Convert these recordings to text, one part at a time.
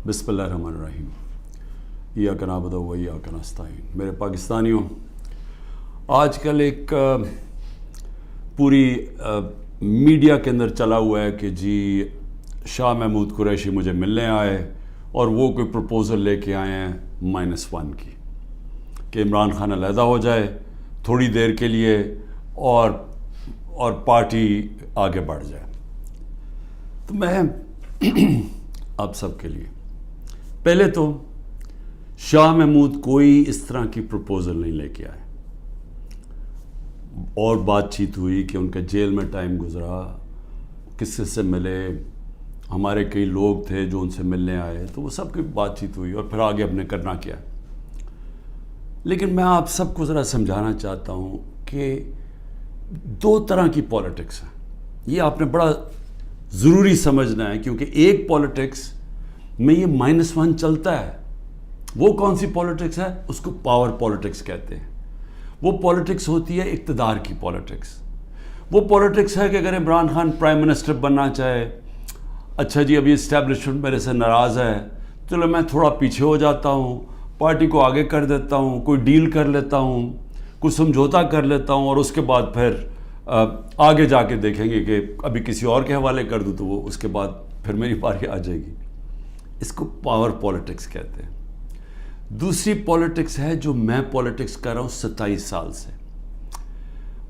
بسم اللہ الرحمن الرحیم ایاک نعبد و ایاک نستعین۔ میرے پاکستانیوں، آج کل ایک پوری میڈیا کے اندر چلا ہوا ہے کہ جی شاہ محمود قریشی مجھے ملنے آئے اور وہ کوئی پروپوزل لے کے آئے ہیں -1 کی، کہ عمران خان علیحدہ ہو جائے تھوڑی دیر کے لیے اور پارٹی آگے بڑھ جائے۔ تو میں آپ سب کے لیے پہلے تو شاہ محمود کوئی اس طرح کی پروپوزل نہیں لے کے آئے، اور بات چیت ہوئی کہ ان کا جیل میں ٹائم گزرا، کس سے ملے، ہمارے کئی لوگ تھے جو ان سے ملنے آئے، تو وہ سب کی بات چیت ہوئی اور پھر آگے ہم نے کرنا کیا۔ لیکن میں آپ سب کو ذرا سمجھانا چاہتا ہوں کہ 2 طرح کی پالیٹکس ہیں، یہ آپ نے بڑا ضروری سمجھنا ہے، کیونکہ ایک پالیٹکس میں یہ -1 چلتا ہے۔ وہ کون سی پالیٹکس ہے؟ اس کو پاور پالیٹکس کہتے ہیں۔ وہ پالیٹکس ہوتی ہے اقتدار کی پالیٹکس۔ وہ پالیٹکس ہے کہ اگر عمران خان پرائم منسٹر بننا چاہے، اچھا جی ابھی اسٹیبلشمنٹ میرے سے ناراض ہے، چلو میں تھوڑا پیچھے ہو جاتا ہوں، پارٹی کو آگے کر دیتا ہوں، کوئی ڈیل کر لیتا ہوں، کوئی سمجھوتا کر لیتا ہوں، اور اس کے بعد پھر آگے جا کے دیکھیں گے کہ ابھی کسی اور کے حوالے کر دوں تو وہ اس کے بعد پھر میری باری آ جائے گی۔ اس کو پاور پالیٹکس کہتے ہیں۔ دوسری پالیٹکس ہے جو میں پالیٹکس کر رہا ہوں 27 سال سے،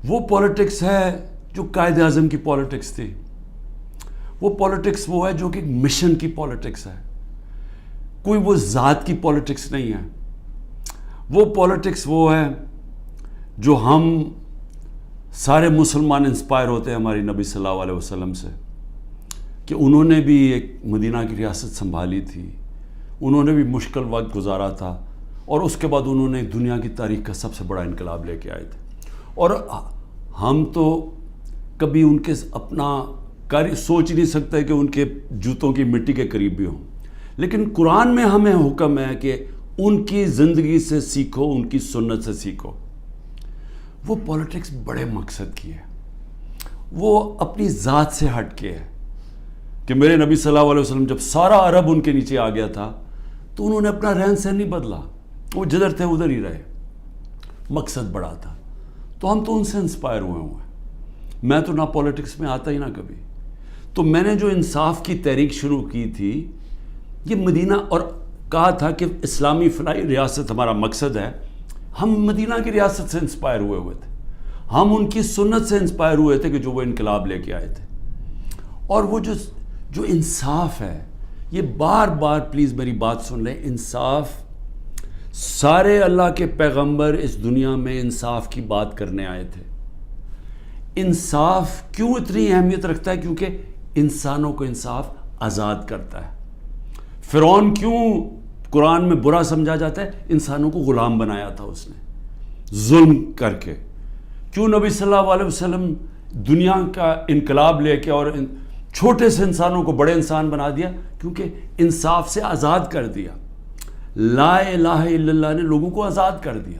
وہ پالیٹکس ہے جو قائد اعظم کی پالیٹکس تھی۔ وہ پالیٹکس وہ ہے جو کہ مشن کی پالیٹکس ہے، کوئی وہ ذات کی پالیٹکس نہیں ہے۔ وہ پالیٹکس وہ ہے جو ہم سارے مسلمان انسپائر ہوتے ہیں ہماری نبی صلی اللہ علیہ وسلم سے، کہ انہوں نے بھی ایک مدینہ کی ریاست سنبھالی تھی، انہوں نے بھی مشکل وقت گزارا تھا، اور اس کے بعد انہوں نے دنیا کی تاریخ کا سب سے بڑا انقلاب لے کے آئے تھے۔ اور ہم تو کبھی ان کے اپنا سوچ نہیں سکتے کہ ان کے جوتوں کی مٹی کے قریب بھی ہوں، لیکن قرآن میں ہمیں حکم ہے کہ ان کی زندگی سے سیکھو، ان کی سنت سے سیکھو۔ وہ پالیٹکس بڑے مقصد کی ہے، وہ اپنی ذات سے ہٹ کے ہے، کہ میرے نبی صلی اللہ علیہ وسلم جب سارا عرب ان کے نیچے آ گیا تھا تو انہوں نے اپنا رہن سہن نہیں بدلا، وہ جدھر تھے ادھر ہی رہے، مقصد بڑا تھا۔ تو ہم تو ان سے انسپائر ہوئے ہیں۔ میں تو نہ پالیٹکس میں آتا ہی نہ کبھی۔ تو میں نے جو انصاف کی تحریک شروع کی تھی، یہ مدینہ، اور کہا تھا کہ اسلامی فلاحی ریاست ہمارا مقصد ہے، ہم مدینہ کی ریاست سے انسپائر ہوئے تھے، ہم ان کی سنت سے انسپائر ہوئے تھے کہ جو وہ انقلاب لے کے آئے تھے۔ اور وہ جو انصاف ہے، یہ بار بار پلیز میری بات سن لیں، انصاف، سارے اللہ کے پیغمبر اس دنیا میں انصاف کی بات کرنے آئے تھے۔ انصاف کیوں اتنی اہمیت رکھتا ہے؟ کیونکہ انسانوں کو انصاف آزاد کرتا ہے۔ فرعون کیوں قرآن میں برا سمجھا جاتا ہے؟ انسانوں کو غلام بنایا تھا اس نے ظلم کر کے۔ کیوں نبی صلی اللہ علیہ وسلم دنیا کا انقلاب لے کے اور چھوٹے سے انسانوں کو بڑے انسان بنا دیا؟ کیونکہ انصاف سے آزاد کر دیا۔ لا الہ الا اللہ نے لوگوں کو آزاد کر دیا۔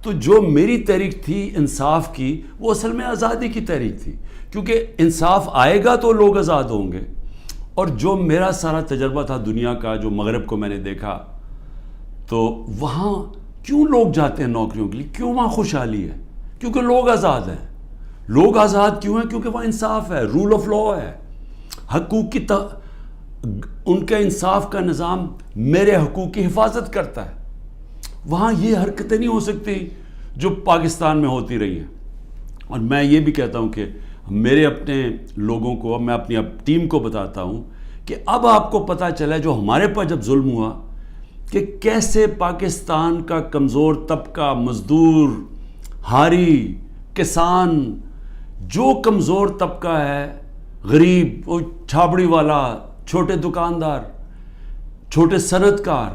تو جو میری تحریک تھی انصاف کی، وہ اصل میں آزادی کی تحریک تھی، کیونکہ انصاف آئے گا تو لوگ آزاد ہوں گے۔ اور جو میرا سارا تجربہ تھا دنیا کا، جو مغرب کو میں نے دیکھا، تو وہاں کیوں لوگ جاتے ہیں نوکریوں کے لیے؟ کیوں وہاں خوشحالی ہے؟ کیونکہ لوگ آزاد ہیں۔ لوگ آزاد کیوں ہیں؟ کیونکہ وہاں انصاف ہے، رول آف لا ہے، حقوق کی ان کا انصاف کا نظام میرے حقوق کی حفاظت کرتا ہے۔ وہاں یہ حرکتیں نہیں ہو سکتی جو پاکستان میں ہوتی رہی ہیں۔ اور میں یہ بھی کہتا ہوں کہ میرے اپنے لوگوں کو، میں اپنی ٹیم کو بتاتا ہوں کہ اب آپ کو پتہ چلا جو ہمارے پر جب ظلم ہوا، کہ کیسے پاکستان کا کمزور طبقہ، مزدور، ہاری، کسان، جو کمزور طبقہ ہے، غریب، وہ چھابڑی والا، چھوٹے دکاندار، چھوٹے صنعت کار،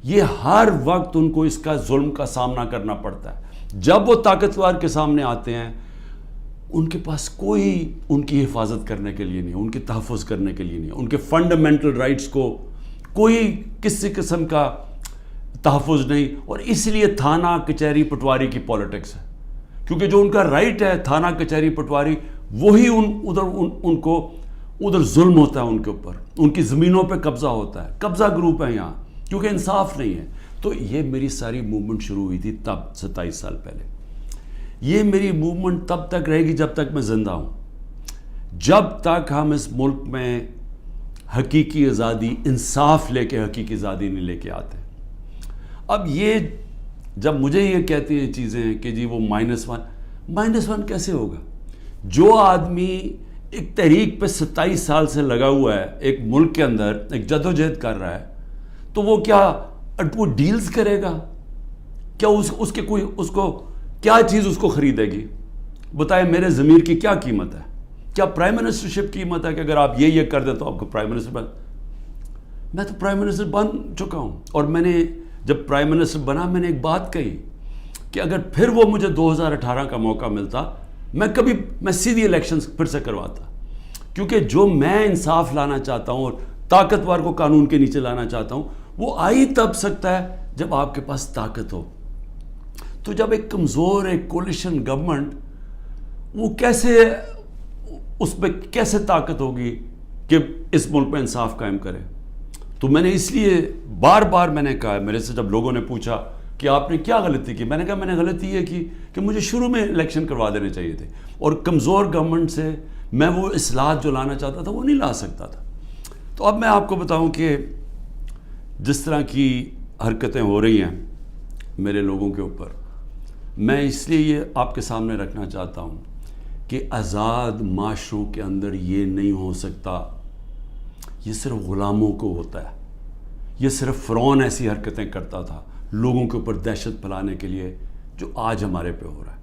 یہ ہر وقت ان کو اس کا ظلم کا سامنا کرنا پڑتا ہے۔ جب وہ طاقتور کے سامنے آتے ہیں، ان کے پاس کوئی ان کی حفاظت کرنے کے لیے نہیں، ان کے تحفظ کرنے کے لیے نہیں، ان کے فنڈامنٹل رائٹس کو کوئی کسی قسم کا تحفظ نہیں۔ اور اس لیے تھانہ کچہری پٹواری کی پالیٹکس ہے، کیونکہ جو ان کا رائٹ ہے تھانہ کچہری پٹواری، وہی ان کو ادھر ظلم ہوتا ہے ان کے اوپر، ان کی زمینوں پہ قبضہ ہوتا ہے، قبضہ گروپ ہے یہاں، کیونکہ انصاف نہیں ہے. تو یہ میری ساری موومنٹ شروع ہوئی تھی تب 27 سال پہلے. یہ میری موومنٹ تب تک رہے گی جب تک میں زندہ ہوں، جب تک ہم اس ملک میں حقیقی آزادی، انصاف لے کے حقیقی آزادی نہیں لے کے آتے. اب یہ جب مجھے یہ کہتی ہیں چیزیں کہ جی وہ -1 کیسے ہوگا؟ جو آدمی ایک تحریک پہ 27 سال سے لگا ہوا ہے، ایک ملک کے اندر ایک جدوجہد کر رہا ہے، تو وہ کیا وہ ڈیلز کرے گا؟ کیا اس کو کیا چیز اس کو خریدے گی؟ بتائیں میرے ضمیر کی کیا قیمت ہے؟ کیا پرائم منسٹرشپ قیمت ہے کہ اگر آپ یہ کر دیں تو آپ کو پرائم منسٹر میں تو پرائم منسٹر بن چکا ہوں. اور میں نے جب پرائم منسٹر بنا میں نے ایک بات کہی کہ اگر پھر وہ مجھے 2018 کا موقع ملتا میں سیدھی الیکشنز پھر سے کرواتا، کیونکہ جو میں انصاف لانا چاہتا ہوں اور طاقتور کو قانون کے نیچے لانا چاہتا ہوں وہ آئی تب سکتا ہے جب آپ کے پاس طاقت ہو. تو جب ایک کمزور ایک کولیشن گورنمنٹ وہ اس پہ کیسے طاقت ہوگی کہ اس ملک میں انصاف قائم کرے؟ تو میں نے اس لیے بار بار میں نے کہا، میرے سے جب لوگوں نے پوچھا کہ آپ نے کیا غلطی کی، میں نے کہا میں نے غلطی یہ کی کہ مجھے شروع میں الیکشن کروا دینے چاہیے تھے، اور کمزور گورنمنٹ سے میں وہ اصلاحات جو لانا چاہتا تھا وہ نہیں لا سکتا تھا. تو اب میں آپ کو بتاؤں کہ جس طرح کی حرکتیں ہو رہی ہیں میرے لوگوں کے اوپر، میں اس لیے یہ آپ کے سامنے رکھنا چاہتا ہوں کہ آزاد معاشروں کے اندر یہ نہیں ہو سکتا. یہ صرف غلاموں کو ہوتا ہے. یہ صرف فرعون ایسی حرکتیں کرتا تھا لوگوں کے اوپر دہشت پھیلانے کے لیے، جو آج ہمارے پہ ہو رہا ہے.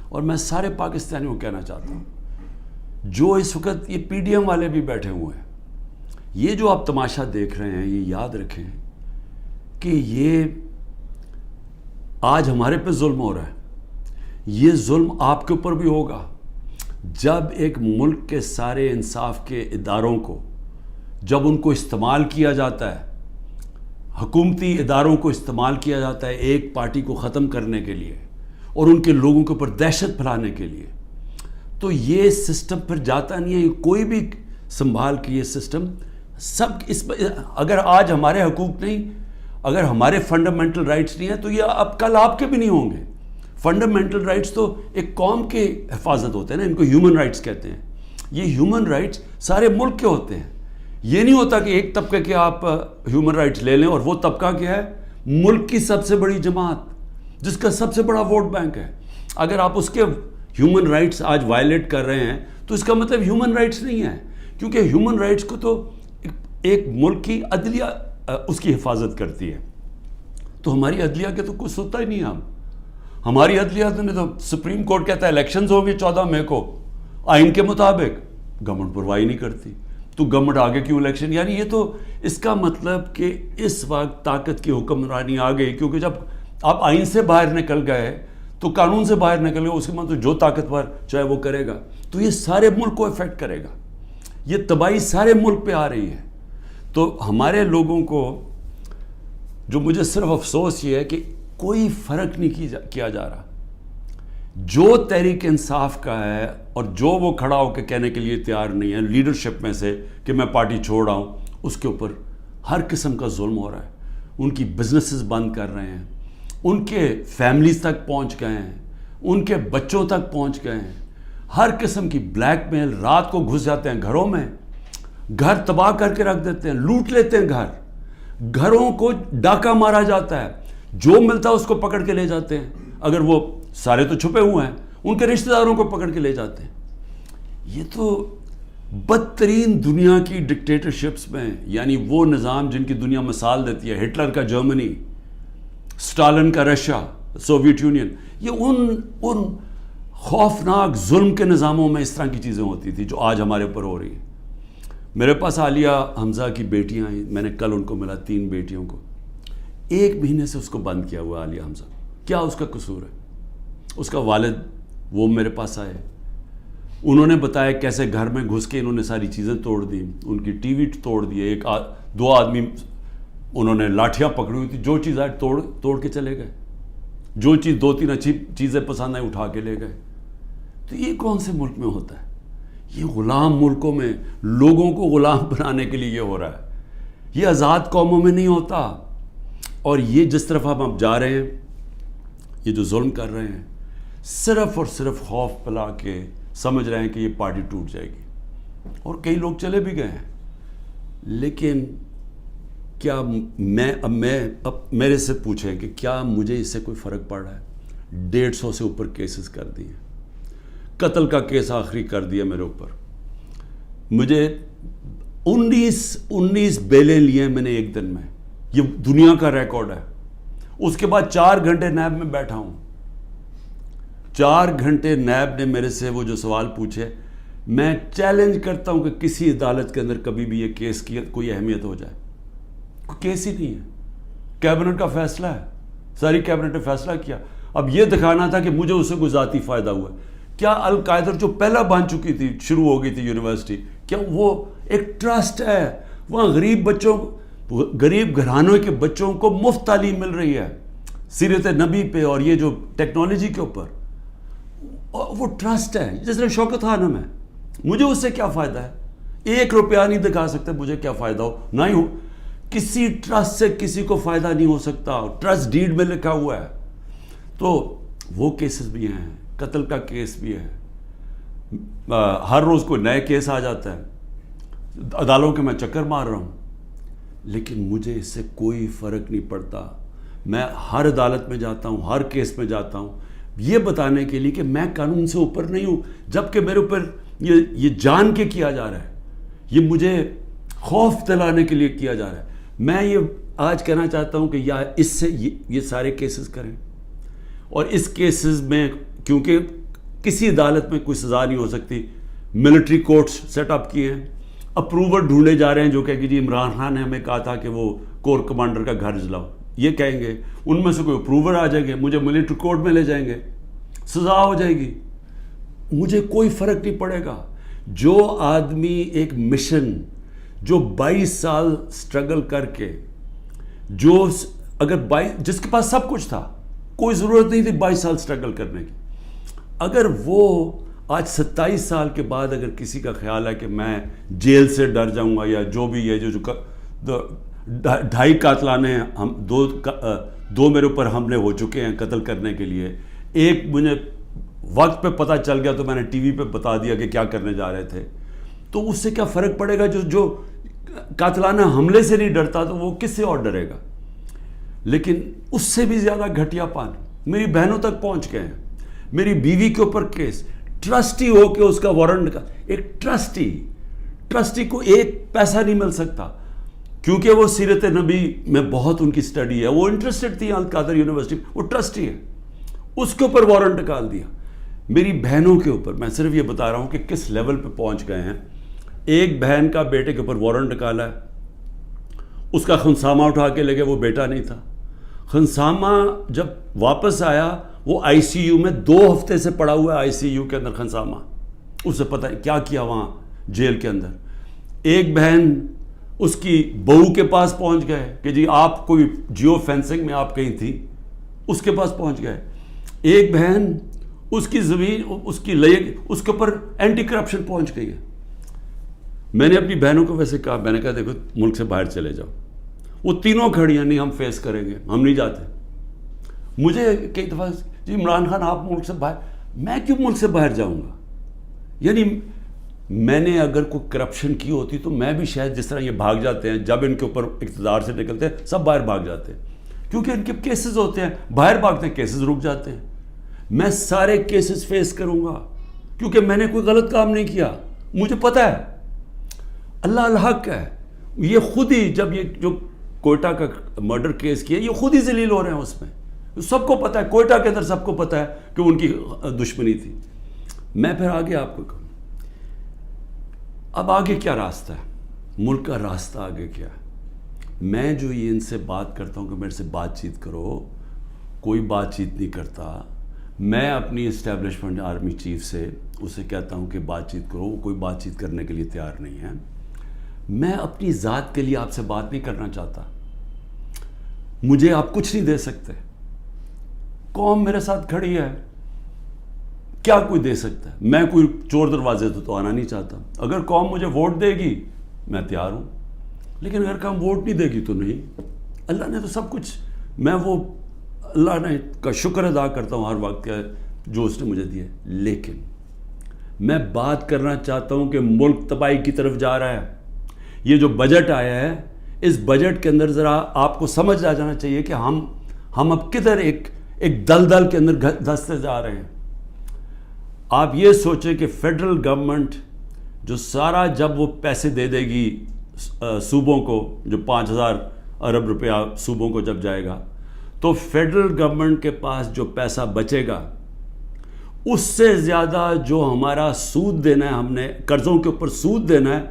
اور میں سارے پاکستانیوں کو کہنا چاہتا ہوں، جو اس وقت یہ پی ڈی ایم والے بھی بیٹھے ہوئے ہیں، یہ جو آپ تماشا دیکھ رہے ہیں، یہ یاد رکھیں کہ یہ آج ہمارے پہ ظلم ہو رہا ہے، یہ ظلم آپ کے اوپر بھی ہوگا جب ایک ملک کے سارے انصاف کے اداروں کو، جب ان کو استعمال کیا جاتا ہے، حکومتی اداروں کو استعمال کیا جاتا ہے ایک پارٹی کو ختم کرنے کے لیے اور ان کے لوگوں کے اوپر دہشت پھیلانے کے لیے. تو یہ سسٹم پھر جاتا نہیں ہے، کوئی بھی سنبھال کے یہ سسٹم سب اگر آج ہمارے حقوق نہیں، اگر ہمارے فنڈامنٹل رائٹس نہیں ہیں تو یہ اب کل آپ کے بھی نہیں ہوں گے. فنڈامنٹل رائٹس تو ایک قوم کے حفاظت ہوتے ہیں نا، ان کو ہیومن رائٹس کہتے ہیں. یہ ہیومن رائٹس سارے ملک کے ہوتے ہیں. یہ نہیں ہوتا کہ ایک طبقے کے آپ ہیومن رائٹس لے لیں اور وہ طبقہ کیا ہے؟ ملک کی سب سے بڑی جماعت جس کا سب سے بڑا ووٹ بینک ہے. اگر آپ اس کے ہیومن رائٹس آج وائلیٹ کر رہے ہیں تو اس کا مطلب ہیومن رائٹس نہیں ہے، کیونکہ ہیومن رائٹس کو تو ایک ملک کی عدلیہ اس کی حفاظت کرتی ہے. تو ہماری عدلیہ کے تو کچھ سنتا ہی نہیں ہے. ہماری عدلیہ نے تو سپریم کورٹ کہتا ہے الیکشنز ہوں گے 14 مئی کو آئین کے مطابق، گورنمنٹ پرواہی نہیں کرتی. تو گورنمنٹ آگے کیوں الیکشن؟ یعنی یہ تو اس کا مطلب کہ اس وقت طاقت کی حکمرانی آ گئی، کیونکہ جب آپ آئین سے باہر نکل گئے تو قانون سے باہر نکل گئے، اس کے مطلب جو طاقتور چاہے وہ کرے گا. تو یہ سارے ملک کو افیکٹ کرے گا، یہ تباہی سارے ملک پہ آ رہی ہے. تو ہمارے لوگوں کو جو مجھے صرف افسوس یہ ہے کہ کوئی فرق نہیں کیا جا رہا. جو تحریک انصاف کا ہے اور جو وہ کھڑا ہو کے کہنے کے لیے تیار نہیں ہے لیڈرشپ میں سے کہ میں پارٹی چھوڑ رہا ہوں، اس کے اوپر ہر قسم کا ظلم ہو رہا ہے. ان کی بزنسز بند کر رہے ہیں، ان کے فیملیز تک پہنچ گئے ہیں، ان کے بچوں تک پہنچ گئے ہیں. ہر قسم کی بلیک میل، رات کو گھس جاتے ہیں گھروں میں، گھر تباہ کر کے رکھ دیتے ہیں، لوٹ لیتے ہیں گھروں کو ڈاکہ مارا جاتا ہے، جو ملتا ہے اس کو پکڑ کے لے جاتے ہیں. اگر وہ سارے تو چھپے ہوئے ہیں، ان کے رشتہ داروں کو پکڑ کے لے جاتے ہیں. یہ تو بدترین دنیا کی ڈکٹیٹرشپس میں، یعنی وہ نظام جن کی دنیا مثال دیتی ہے، ہٹلر کا جرمنی، اسٹالن کا رشیا، سوویت یونین، یہ ان خوفناک ظلم کے نظاموں میں اس طرح کی چیزیں ہوتی تھی جو آج ہمارے اوپر ہو رہی ہیں. میرے پاس عالیہ حمزہ کی بیٹیاں ہیں، میں نے کل ان کو ملا، 3 بیٹیوں کو. 1 مہینے سے اس کو بند کیا ہوا عالیہ حمزہ. کیا اس کا قصور ہے؟ اس کا والد وہ میرے پاس آئے، انہوں نے بتایا کیسے گھر میں گھس کے انہوں نے ساری چیزیں توڑ دی، ان کی ٹی وی توڑ دیے، 2 آدمی انہوں نے لاٹھیاں پکڑی ہوئی تھی، جو چیز آئے توڑ کے چلے گئے، جو چیز 2-3 اچھی چیزیں پسند آئیں اٹھا کے لے گئے. تو یہ کون سے ملک میں ہوتا ہے؟ یہ غلام ملکوں میں لوگوں کو غلام بنانے کے لیے یہ ہو رہا ہے. یہ آزاد قوموں میں نہیں ہوتا. اور یہ جس طرف ہم اب جا رہے ہیں, یہ جو ظلم کر رہے ہیں, صرف اور صرف خوف پلا کے سمجھ رہے ہیں کہ یہ پارٹی ٹوٹ جائے گی. اور کئی لوگ چلے بھی گئے ہیں. لیکن کیا اب میرے سے پوچھیں کہ کیا مجھے اس سے کوئی فرق پڑ رہا ہے؟ 150 سے اوپر کیسز کر دیے, قتل کا کیس آخری کر دیا میرے اوپر. مجھے 19 بیلیں لیے میں نے ایک دن میں. یہ دنیا کا ریکارڈ ہے. اس کے بعد 4 گھنٹے نیب میں بیٹھا ہوں. 4 گھنٹے نیب نے میرے سے وہ جو سوال پوچھے, میں چیلنج کرتا ہوں کہ کسی عدالت کے اندر کبھی بھی یہ کیس کی کوئی اہمیت ہو جائے. کوئی کیس ہی نہیں ہے. کیبنٹ کا فیصلہ ہے, ساری کیبنٹ نے فیصلہ کیا. اب یہ دکھانا تھا کہ مجھے اس سے کوئی ذاتی فائدہ ہوا. کیا القاعدہ جو پہلا بن چکی تھی, شروع ہو گئی تھی یونیورسٹی, کیا وہ ایک ٹرسٹ ہے؟ وہاں غریب گھرانوں کے بچوں کو مفت تعلیم مل رہی ہے سیرت نبی پہ اور یہ جو ٹیکنالوجی کے اوپر. وہ ٹرسٹ ہے جس نے شوکت خانم ہے. مجھے اس سے کیا فائدہ ہے؟ 1 روپیہ نہیں دکھا سکتے مجھے کیا فائدہ ہو. نہ ہی ہو کسی ٹرسٹ سے کسی کو فائدہ نہیں ہو سکتا. ٹرسٹ ڈیڈ میں لکھا ہوا ہے. تو وہ کیسز بھی ہیں, قتل کا کیس بھی ہے. ہر روز کوئی نئے کیس آ جاتا ہے. عدالتوں کے میں چکر مار رہا ہوں, لیکن مجھے اس سے کوئی فرق نہیں پڑتا. میں ہر عدالت میں جاتا ہوں, ہر کیس میں جاتا ہوں, یہ بتانے کے لیے کہ میں قانون سے اوپر نہیں ہوں. جبکہ میرے اوپر یہ جان کے کیا جا رہا ہے, یہ مجھے خوف دلانے کے لیے کیا جا رہا ہے. میں یہ آج کہنا چاہتا ہوں کہ یا اس سے یہ سارے کیسز کریں, اور اس کیسز میں کیونکہ کسی عدالت میں کوئی سزا نہیں ہو سکتی, ملٹری کورٹس سیٹ اپ کیے ہیں. اپروور ڈھونڈے جا رہے ہیں جو کہ جی عمران خان نے ہمیں کہا تھا کہ وہ کور کمانڈر کا گھر جلاؤ. یہ کہیں گے, ان میں سے کوئی اپروور آ جائیں گے, مجھے ملٹری کورٹ میں لے جائیں گے, سزا ہو جائے گی. مجھے کوئی فرق نہیں پڑے گا. جو آدمی ایک مشن, جو 22 سال سٹرگل کر کے, جو اگر جس کے پاس سب کچھ تھا, کوئی ضرورت نہیں تھی 22 سال سٹرگل کرنے کی, اگر وہ آج 27 سال کے بعد اگر کسی کا خیال ہے کہ میں جیل سے ڈر جاؤں گا, یا جو بھی یہ جو 2.5 قاتلانہ ہم 2 میرے اوپر حملے ہو چکے ہیں قتل کرنے کے لیے, ایک مجھے وقت پہ پتہ چل گیا تو میں نے ٹی وی پہ بتا دیا کہ کیا کرنے جا رہے تھے, تو اس سے کیا فرق پڑے گا؟ جو قاتلانہ حملے سے نہیں ڈرتا تو وہ کس سے اور ڈرے گا؟ لیکن اس سے بھی زیادہ گھٹیا پان میری بہنوں تک پہنچ گئے ہیں. میری بیوی کے اوپر کیس, ٹرسٹی ہو کے اس کا وارنٹ کا, ایک ٹرسٹی کو 1 پیسہ نہیں مل سکتا, کیونکہ وہ سیرت نبی میں بہت ان کی سٹڈی ہے, وہ انٹرسٹڈ تھی القادر یونیورسٹی, وہ ٹرسٹی ہے, اس کے اوپر وارنٹ نکال دیا. میری بہنوں کے اوپر میں صرف یہ بتا رہا ہوں کہ کس لیول پہ پہنچ گئے ہیں. ایک بہن کا بیٹے کے اوپر وارنٹ نکالا ہے, اس کا خنسامہ اٹھا کے لے گئے, وہ بیٹا نہیں تھا. خنسامہ جب واپس آیا وہ آئی سی یو میں 2 ہفتے سے پڑا ہوا ہے, آئی سی یو کے اندر خنسامہ, اسے پتہ ہے کیا کیا وہاں جیل کے اندر. ایک بہن اس کی بہو کے پاس پہنچ گئے کہ جی آپ کوئی جیو فینسنگ میں آپ کہیں تھی, اس کے پاس پہنچ گئے. ایک بہن اس کی زمین اس کے اوپر اینٹی کرپشن پہنچ گئی ہے. میں نے اپنی بہنوں کو ویسے کہا, میں نے کہا دیکھو ملک سے باہر چلے جاؤ. وہ تینوں کھڑی ہیں, نہیں ہم فیس کریں گے, ہم نہیں جاتے. مجھے کئی دفعہ جی عمران خان آپ ملک سے باہر, میں کیوں ملک سے باہر جاؤں گا؟ یعنی میں نے اگر کوئی کرپشن کی ہوتی تو میں بھی شاید جس طرح یہ بھاگ جاتے ہیں, جب ان کے اوپر اقتدار سے نکلتے ہیں سب باہر بھاگ جاتے ہیں, کیونکہ ان کے کیسز ہوتے ہیں, باہر بھاگتے ہیں, کیسز رک جاتے ہیں. میں سارے کیسز فیس کروں گا کیونکہ میں نے کوئی غلط کام نہیں کیا. مجھے پتہ ہے اللہ الحق ہے. یہ خود ہی جب یہ جو کوئٹہ کا مرڈر کیس کیا, یہ خود ہی ذلیل ہو رہے ہیں اس میں. سب کو پتہ ہے, کوئٹہ کے اندر سب کو پتہ ہے کہ ان کی دشمنی تھی. میں پھر آگے آپ کو کہوں, اب آگے کیا راستہ ہے, ملک کا راستہ آگے کیا ہے؟ میں جو یہ ان سے بات کرتا ہوں کہ میرے سے بات چیت کرو, کوئی بات چیت نہیں کرتا. میں اپنی اسٹیبلشمنٹ آرمی چیف سے اسے کہتا ہوں کہ بات چیت کرو, وہ کوئی بات چیت کرنے کے لیے تیار نہیں ہے. میں اپنی ذات کے لیے آپ سے بات نہیں کرنا چاہتا. مجھے آپ کچھ نہیں دے سکتے. قوم میرے ساتھ کھڑی ہے, کیا کوئی دے سکتا ہے؟ میں کوئی چور دروازے تو آنا نہیں چاہتا. اگر قوم مجھے ووٹ دے گی میں تیار ہوں, لیکن اگر قوم ووٹ نہیں دے گی تو نہیں. اللہ نے تو سب کچھ, میں وہ اللہ نے کا شکر ادا کرتا ہوں ہر وقت کا جو اس نے مجھے دیا ہے. لیکن میں بات کرنا چاہتا ہوں کہ ملک تباہی کی طرف جا رہا ہے. یہ جو بجٹ آیا ہے, اس بجٹ کے اندر ذرا آپ کو سمجھ آ جانا چاہیے کہ ہم اب کدھر ایک دلدل کے اندر دھستے جا رہے ہیں. آپ یہ سوچیں کہ فیڈرل گورنمنٹ جو سارا جب وہ پیسے دے دے گی صوبوں کو, جو 5,000 ارب روپیہ صوبوں کو جب جائے گا, تو فیڈرل گورنمنٹ کے پاس جو پیسہ بچے گا اس سے زیادہ جو ہمارا سود دینا ہے, ہم نے قرضوں کے اوپر سود دینا ہے,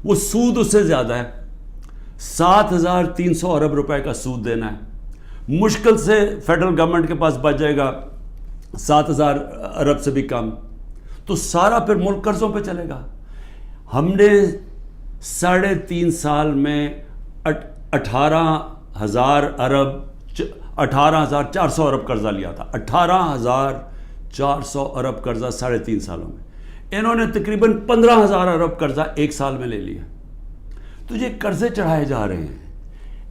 وہ سود اس سے زیادہ ہے. 7,300 ارب روپے کا سود دینا ہے. مشکل سے فیڈرل گورنمنٹ کے پاس بچ جائے گا 7,000 ارب سے بھی کم, تو سارا پھر ملک قرضوں پہ چلے گا. ہم نے 3.5 سال میں 18,000 ارب 18,400 ارب قرضہ لیا تھا. 18,400 ارب قرضہ 3.5 سالوں میں. انہوں نے تقریباً 15,000 ارب قرضہ ایک سال میں لے لیا. تو یہ قرضے چڑھائے جا رہے ہیں,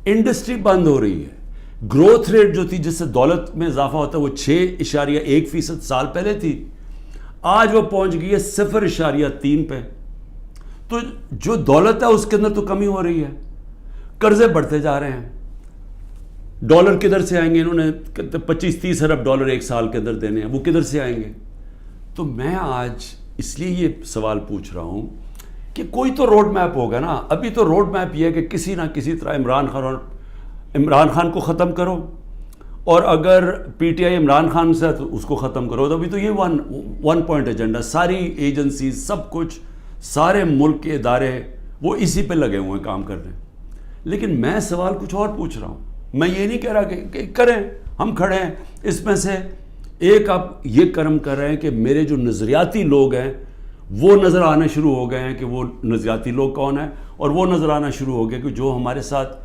انڈسٹری بند ہو رہی ہے. گروتھ ریٹ جو تھی جس سے دولت میں اضافہ ہوتا ہے وہ 6.1% سال پہلے تھی, آج وہ پہنچ گئی ہے 0.3 پہ. تو جو دولت ہے اس کے اندر تو کمی ہو رہی ہے, قرضے بڑھتے جا رہے ہیں. ڈالر کدھر سے آئیں گے؟ انہوں نے 25-30 ارب ڈالر ایک سال کے اندر دینے ہیں, وہ کدھر سے آئیں گے؟ تو میں آج اس لیے یہ سوال پوچھ رہا ہوں کہ کوئی تو روڈ میپ ہوگا نا. ابھی تو روڈ میپ یہ ہے کہ کسی نہ کسی طرح عمران خان کو ختم کرو, اور اگر P T I Imran Khan سے تو اس کو ختم کرو. تو ابھی تو یہ ون پوائنٹ ایجنڈا, ساری ایجنسیز, سب کچھ, سارے ملک کے ادارے وہ اسی پہ لگے ہوئے ہیں کام کر رہے ہیں. لیکن میں سوال کچھ اور پوچھ رہا ہوں. میں یہ نہیں کہہ رہا کہ کریں, ہم کھڑے ہیں. اس میں سے ایک آپ یہ کرم کر رہے ہیں کہ میرے جو نظریاتی لوگ ہیں وہ نظر آنا شروع ہو گئے ہیں کہ وہ نظریاتی لوگ کون ہیں, اور وہ نظر آنا شروع ہو گئے کہ جو ہمارے ساتھ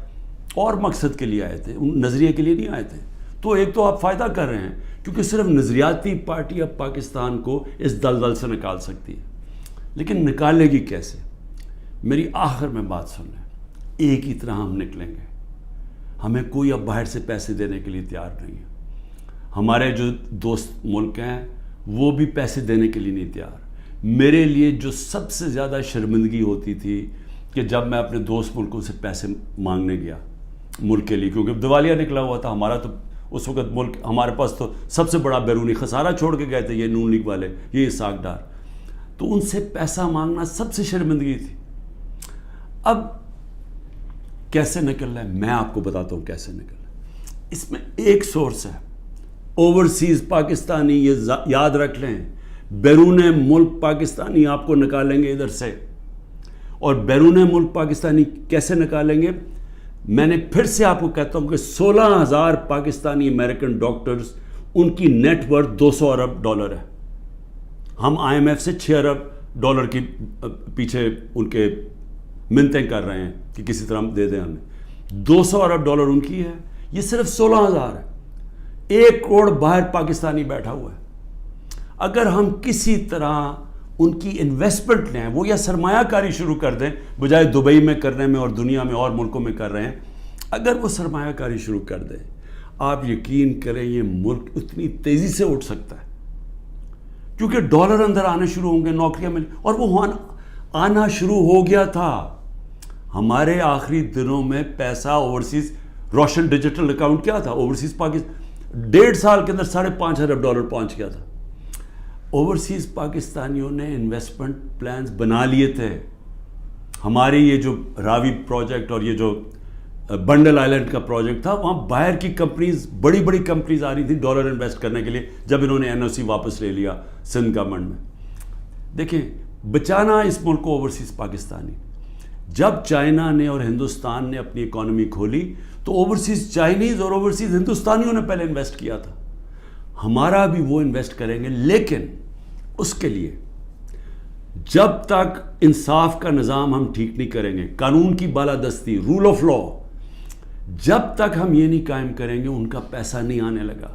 اور مقصد کے لیے آئے تھے, ان نظریے کے لیے نہیں آئے تھے. تو ایک تو آپ فائدہ کر رہے ہیں کیونکہ صرف نظریاتی پارٹی اب پاکستان کو اس دلدل سے نکال سکتی ہے. لیکن نکالے گی کیسے؟ میری آخر میں بات سن لیں, ایک ہی طرح ہم نکلیں گے. ہمیں کوئی اب باہر سے پیسے دینے کے لیے تیار نہیں ہے. ہمارے جو دوست ملک ہیں وہ بھی پیسے دینے کے لیے نہیں تیار. میرے لیے جو سب سے زیادہ شرمندگی ہوتی تھی کہ جب میں اپنے دوست ملکوں سے پیسے مانگنے گیا ملک کے لیے, کیونکہ دیوالیہ نکلا ہوا تھا ہمارا, تو اس وقت ملک ہمارے پاس تو سب سے بڑا بیرونی خسارہ چھوڑ کے گئے تھے یہ نون لیگ والے, یہ اسحاق ڈار. تو ان سے پیسہ مانگنا سب سے شرمندگی تھی. اب کیسے نکلنا ہے میں آپ کو بتاتا ہوں کیسے نکلنا ہے. اس میں ایک سورس ہے اوورسیز پاکستانی, یہ یاد رکھ لیں, بیرون ملک پاکستانی آپ کو نکالیں گے ادھر سے. اور بیرون ملک پاکستانی کیسے نکالیں گے؟ میں نے پھر سے آپ کو کہتا ہوں کہ 16,000 پاکستانی امریکن ڈاکٹرز, ان کی نیٹ ورتھ 200 ارب ڈالر ہے. ہم آئی ایم ایف سے 6 ارب ڈالر کی پیچھے ان کے منتیں کر رہے ہیں کہ کسی طرح دے دیں ہمیں. 200 ارب ڈالر ان کی ہے, یہ صرف 16,000 ہے. 1 کروڑ باہر پاکستانی بیٹھا ہوا ہے. اگر ہم کسی طرح ان کی انویسٹمنٹ لیں, وہ یا سرمایہ کاری شروع کر دیں بجائے دبئی میں کرنے میں اور دنیا میں اور ملکوں میں کر رہے ہیں, اگر وہ سرمایہ کاری شروع کر دیں, آپ یقین کریں یہ ملک اتنی تیزی سے اٹھ سکتا ہے کیونکہ ڈالر اندر آنے شروع ہوں گے, نوکریاں مل, اور وہ آنا شروع ہو گیا تھا. ہمارے آخری دنوں میں پیسہ اوورسیز, روشن ڈیجیٹل اکاؤنٹ کیا تھا اوورسیز پاکستان, 1.5 سال کے اندر 5.5 ارب ڈالر پہنچ گیا تھا. اوورسیز پاکستانیوں نے انویسٹمنٹ پلانز بنا لیے تھے. ہماری یہ جو راوی پروجیکٹ اور یہ جو بنڈل آئلینڈ کا پروجیکٹ تھا, وہاں باہر کی کمپنیز, بڑی بڑی کمپنیز آ رہی تھیں ڈالر انویسٹ کرنے کے لیے, جب انہوں نے این او سی واپس لے لیا سندھ گورنمنٹ میں. دیکھیں, بچانا اس ملک کو اوورسیز پاکستانی. جب چائنا نے اور ہندوستان نے اپنی اکانومی کھولی تو اوورسیز چائنیز اور اوورسیز ہندوستانیوں نے پہلے انویسٹ کیا تھا. ہمارا بھی وہ انویسٹ کریں گے, لیکن اس کے لیے جب تک انصاف کا نظام ہم ٹھیک نہیں کریں گے, قانون کی بالادستی, رول آف لا, جب تک ہم یہ نہیں قائم کریں گے ان کا پیسہ نہیں آنے لگا.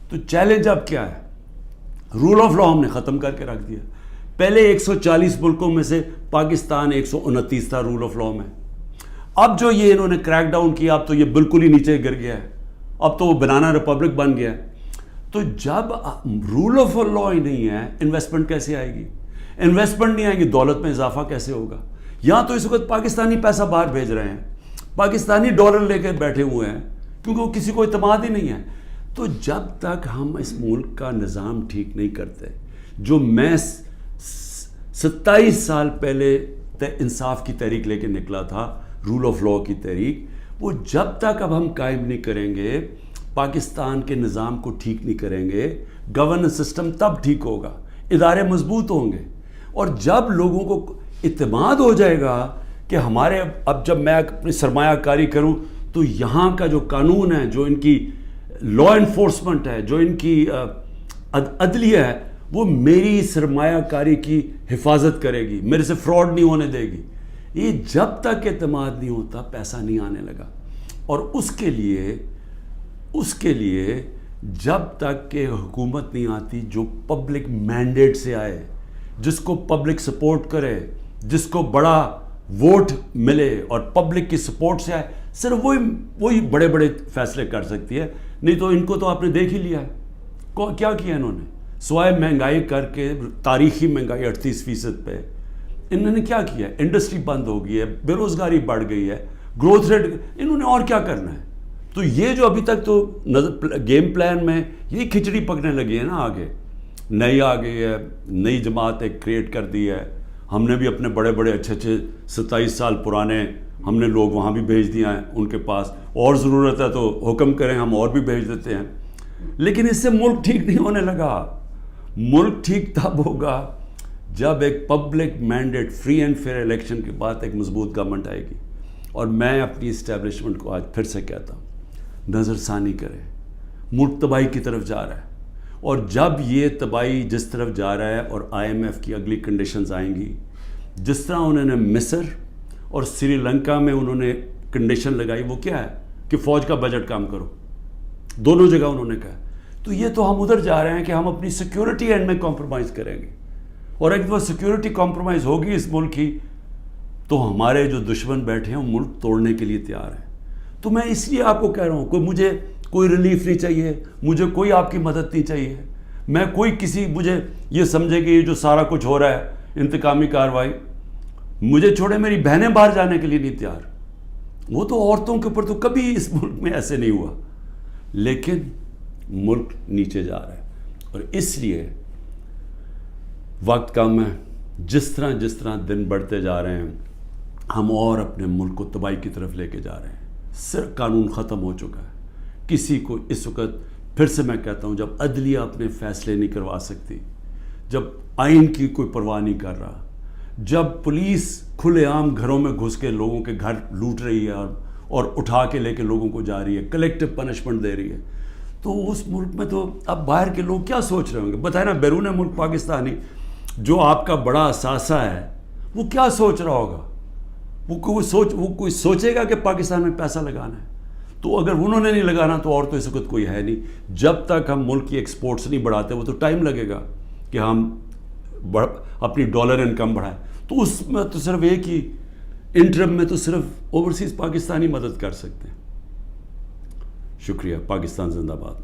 تو چیلنج اب کیا ہے؟ رول آف لا ہم نے ختم کر کے رکھ دیا. پہلے 140 ملکوں میں سے پاکستان 129 تھا رول آف لا میں. اب جو یہ انہوں نے کریک ڈاؤن کیا اب تو یہ بالکل ہی نیچے گر گیا ہے, اب تو وہ بنانا ریپبلک بن گیا ہے. تو جب رول آف لا ہی نہیں ہے, انویسٹمنٹ کیسے آئے گی؟ انویسٹمنٹ نہیں آئے گی, دولت میں اضافہ کیسے ہوگا؟ یہاں تو اس وقت پاکستانی پیسہ باہر بھیج رہے ہیں, پاکستانی ڈالر لے کے بیٹھے ہوئے ہیں کیونکہ وہ کسی کو اعتماد ہی نہیں ہے. تو جب تک ہم اس ملک کا نظام ٹھیک نہیں کرتے, جو میں 27 سال پہلے انصاف کی تحریک لے کے نکلا تھا, رول آف لا کی تحریک, وہ جب تک اب ہم قائم نہیں کریں گے, پاکستان کے نظام کو ٹھیک نہیں کریں گے, گورننس سسٹم تب ٹھیک ہوگا, ادارے مضبوط ہوں گے. اور جب لوگوں کو اعتماد ہو جائے گا کہ ہمارے اب جب میں اپنی سرمایہ کاری کروں تو یہاں کا جو قانون ہے, جو ان کی لا انفورسمنٹ ہے, جو ان کی عدلیہ ہے, وہ میری سرمایہ کاری کی حفاظت کرے گی, میرے سے فراڈ نہیں ہونے دے گی. یہ جب تک اعتماد نہیں ہوتا پیسہ نہیں آنے لگا. اور اس کے لیے جب تک کہ حکومت نہیں آتی جو پبلک مینڈیٹ سے آئے, جس کو پبلک سپورٹ کرے, جس کو بڑا ووٹ ملے اور پبلک کی سپورٹ سے آئے, صرف وہی بڑے بڑے فیصلے کر سکتی ہے. نہیں تو ان کو تو آپ نے دیکھ ہی لیا ہے کیا کیا انہوں نے, سوائے مہنگائی کر کے, تاریخی مہنگائی 38% پہ, انہوں نے کیا کیا؟ انڈسٹری بند ہو گئی ہے, بے روزگاری بڑھ گئی ہے, گروتھ ریٹ, انہوں نے اور کیا کرنا ہے؟ تو یہ جو ابھی تک تو گیم پلان میں یہی کھچڑی پکنے لگی ہے نا, آگے نئی آ گئی ہے, نئی جماعت ایک کریٹ کر دی ہے. ہم نے بھی اپنے بڑے بڑے اچھے 27 سال پرانے ہم نے لوگ وہاں بھی بھیج دیا ہیں ان کے پاس, اور ضرورت ہے تو حکم کریں ہم اور بھی بھیج دیتے ہیں. لیکن اس سے ملک ٹھیک نہیں ہونے لگا. ملک ٹھیک تب ہوگا جب ایک public mandate, free and fair election کے بعد ایک مضبوط گورنمنٹ آئے گی. اور میں اپنی اسٹیبلشمنٹ کو آج پھر سے کہتا ہوں, نظر ثانی کرے, ملک تباہی کی طرف جا رہا ہے. اور جب یہ تباہی جس طرف جا رہا ہے اور IMF کی اگلی کنڈیشنز آئیں گی, جس طرح انہوں نے مصر اور سری لنکا میں انہوں نے کنڈیشن لگائی, وہ کیا ہے کہ فوج کا بجٹ کام کرو, دونوں جگہ انہوں نے کہا. تو یہ تو ہم ادھر جا رہے ہیں کہ ہم اپنی سیکیورٹی اینڈ میں کمپرومائز کریں گے, اور ایک دفعہ سیکیورٹی کمپرومائز ہوگی اس ملک کی تو ہمارے جو دشمن بیٹھے ہیں وہ ملک توڑنے کے لیے تیار ہیں. تو میں اس لیے آپ کو کہہ رہا ہوں, مجھے کوئی ریلیف نہیں چاہیے, مجھے کوئی آپ کی مدد نہیں چاہیے, میں کوئی مجھے یہ سمجھے کہ یہ جو سارا کچھ ہو رہا ہے انتقامی کارروائی, مجھے چھوڑے میری بہنیں باہر جانے کے لیے نہیں تیار. وہ تو عورتوں کے اوپر تو کبھی اس ملک میں ایسے نہیں ہوا, لیکن ملک نیچے جا رہا ہے. اور اس لیے وقت کم ہے, جس طرح دن بڑھتے جا رہے ہیں ہم اور اپنے ملک کو تباہی کی طرف لے کے جا رہے ہیں. صرف قانون ختم ہو چکا ہے. کسی کو اس وقت پھر سے میں کہتا ہوں, جب عدلیہ اپنے فیصلے نہیں کروا سکتی, جب آئین کی کوئی پرواہ نہیں کر رہا, جب پولیس کھلے عام گھروں میں گھس کے لوگوں کے گھر لوٹ رہی ہے اور اٹھا کے لے کے لوگوں کو جا رہی ہے, کلیکٹو پنشمنٹ دے رہی ہے, تو اس ملک میں تو اب باہر کے لوگ کیا سوچ رہے ہوں گے؟ بتائیں نا, بیرون ملک پاکستانی جو آپ کا بڑا اثاثہ ہے وہ کیا سوچ رہا ہوگا؟ وہ کوئی سوچے گا کہ پاکستان میں پیسہ لگانا ہے؟ تو اگر انہوں نے نہیں لگانا تو اور تو اس وقت کوئی ہے نہیں. جب تک ہم ملک کی ایکسپورٹس نہیں بڑھاتے, وہ تو ٹائم لگے گا کہ ہم اپنی ڈالر انکم بڑھائیں. تو اس میں تو صرف ایک ہی انٹرم میں تو صرف اوورسیز پاکستانی مدد کر سکتے ہیں. شکریہ. پاکستان زندہ باد.